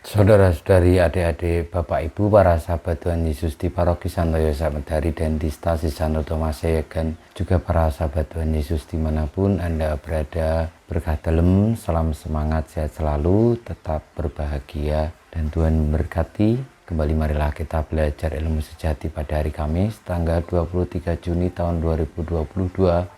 Saudara-saudari, adik-adik, Bapak Ibu, para sahabat Tuhan Yesus di Paroki Santo Yosef Medari dan di Stasi Santo Thomas Sayegan, juga para sahabat Tuhan Yesus dimanapun Anda berada, berkah dalam, salam semangat, sehat selalu, tetap berbahagia, dan Tuhan memberkati. Kembali marilah kita belajar ilmu sejati pada hari Kamis, tanggal 23 Juni tahun 2022.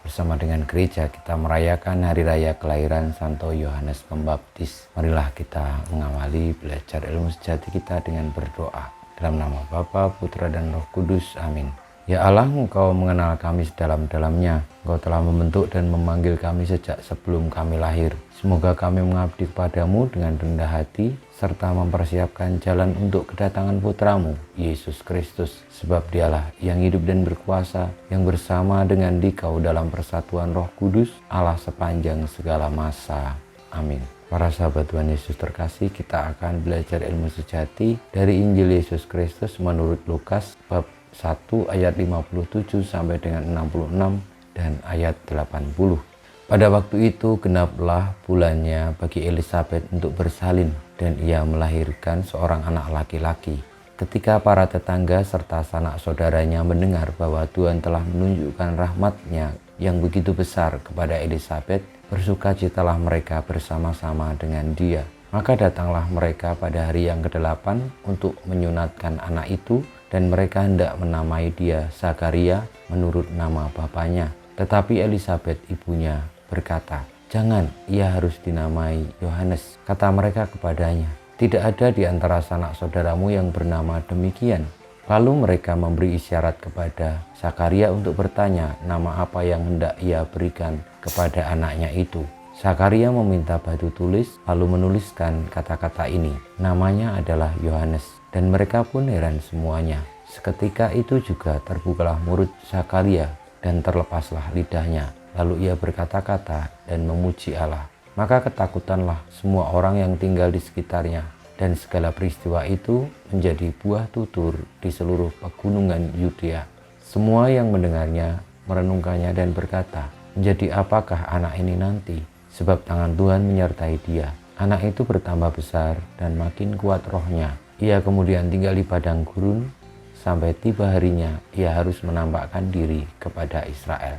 Bersama dengan gereja kita merayakan hari raya kelahiran Santo Yohanes Pembaptis. Marilah kita mengawali belajar ilmu sejati kita dengan berdoa. Dalam nama Bapa, Putra, dan Roh Kudus. Amin. Ya Allah, Engkau mengenal kami sedalam-dalamnya. Engkau telah membentuk dan memanggil kami sejak sebelum kami lahir. Semoga kami mengabdi kepadamu dengan rendah hati, serta mempersiapkan jalan untuk kedatangan Putramu, Yesus Kristus. Sebab Dialah yang hidup dan berkuasa, yang bersama dengan Dikau dalam persatuan Roh Kudus, Allah sepanjang segala masa. Amin. Para sahabat Tuhan Yesus terkasih, kita akan belajar ilmu sejati dari Injil Yesus Kristus menurut Lukas bab 1 ayat 57 sampai dengan 66 dan ayat 80. Pada waktu itu genaplah bulannya bagi Elisabet untuk bersalin, dan ia melahirkan seorang anak laki-laki. Ketika para tetangga serta sanak saudaranya mendengar bahwa Tuhan telah menunjukkan rahmat-Nya yang begitu besar kepada Elisabet, bersukacitalah mereka bersama-sama dengan dia. Maka datanglah mereka pada hari yang ke-8 untuk menyunatkan anak itu, dan mereka hendak menamai dia Zakaria menurut nama bapaknya. Tetapi Elisabet ibunya berkata, "Jangan, ia harus dinamai Yohanes." Kata mereka kepadanya, "Tidak ada di antara sanak saudaramu yang bernama demikian." Lalu mereka memberi isyarat kepada Zakaria untuk bertanya nama apa yang hendak ia berikan kepada anaknya itu. Zakaria meminta batu tulis, lalu menuliskan kata-kata ini, "Namanya adalah Yohanes." Dan mereka pun heran semuanya. Seketika itu juga terbukalah mulut Zakaria dan terlepaslah lidahnya. Lalu ia berkata-kata dan memuji Allah. Maka ketakutanlah semua orang yang tinggal di sekitarnya. Dan segala peristiwa itu menjadi buah tutur di seluruh pegunungan Yudea. Semua yang mendengarnya merenungkannya dan berkata, "Menjadi apakah anak ini nanti? Sebab tangan Tuhan menyertai dia." Anak itu bertambah besar dan makin kuat rohnya. Ia kemudian tinggal di padang gurun sampai tiba harinya ia harus menampakkan diri kepada Israel.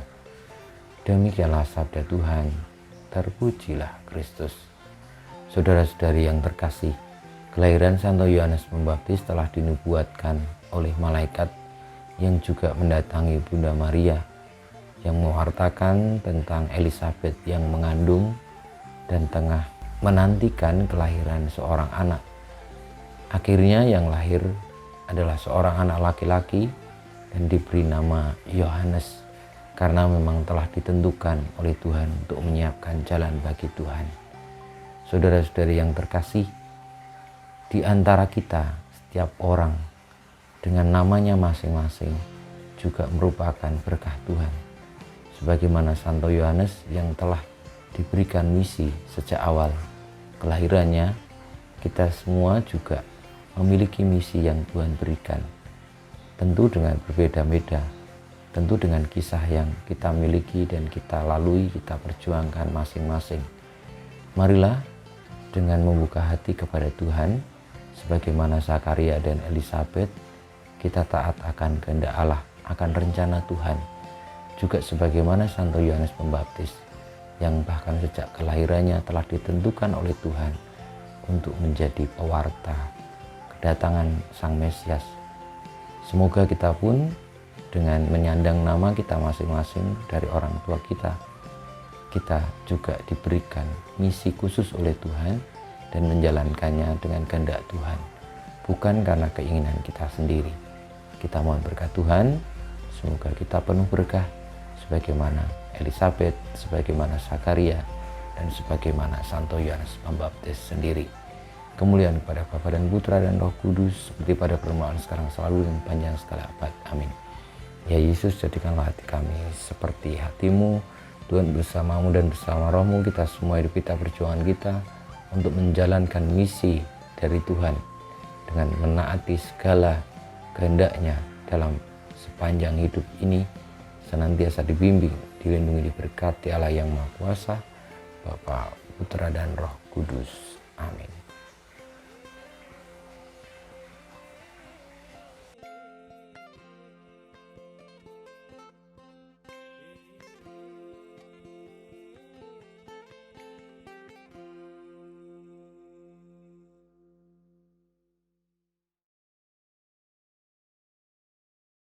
Demikianlah sabda Tuhan. Terpujilah Kristus. Saudara-saudari yang terkasih, kelahiran Santo Yohanes Pembaptis telah dinubuatkan oleh malaikat yang juga mendatangi Bunda Maria, yang mewartakan tentang Elisabet yang mengandung dan tengah menantikan kelahiran seorang anak. Akhirnya yang lahir adalah seorang anak laki-laki dan diberi nama Yohanes, karena memang telah ditentukan oleh Tuhan untuk menyiapkan jalan bagi Tuhan. Saudara-saudari yang terkasih, di antara kita setiap orang dengan namanya masing-masing juga merupakan berkah Tuhan. Sebagaimana Santo Yohanes yang telah diberikan misi sejak awal kelahirannya, kita semua juga memiliki misi yang Tuhan berikan. Tentu dengan berbeda-beda, tentu dengan kisah yang kita miliki dan kita lalui, kita perjuangkan masing-masing. Marilah dengan membuka hati kepada Tuhan, sebagaimana Zakaria dan Elisabet, kita taat akan kehendak Allah, akan rencana Tuhan. Juga sebagaimana Santo Yohanes Pembaptis, yang bahkan sejak kelahirannya telah ditentukan oleh Tuhan untuk menjadi pewarta kedatangan Sang Mesias. Semoga kita pun dengan menyandang nama kita masing-masing dari orang tua kita, kita juga diberikan misi khusus oleh Tuhan dan menjalankannya dengan kehendak Tuhan, bukan karena keinginan kita sendiri. Kita mohon berkat Tuhan, semoga kita penuh berkah sebagaimana Elisabet, sebagaimana Zakaria, dan sebagaimana Santo Yohanes Pembaptis sendiri. Kemuliaan kepada Bapa dan Putra dan Roh Kudus, seperti pada permulaan sekarang selalu dan panjang segala abad. Amin. Ya Yesus, jadikanlah hati kami seperti hatimu. Tuhan bersamamu dan bersama rohmu, kita semua hidup kita, perjuangan kita untuk menjalankan misi dari Tuhan dengan menaati segala kehendaknya dalam sepanjang hidup ini, senantiasa dibimbing, dilindungi, diberkati Allah yang Maha Kuasa, Bapa, Putra, dan Roh Kudus. Amin.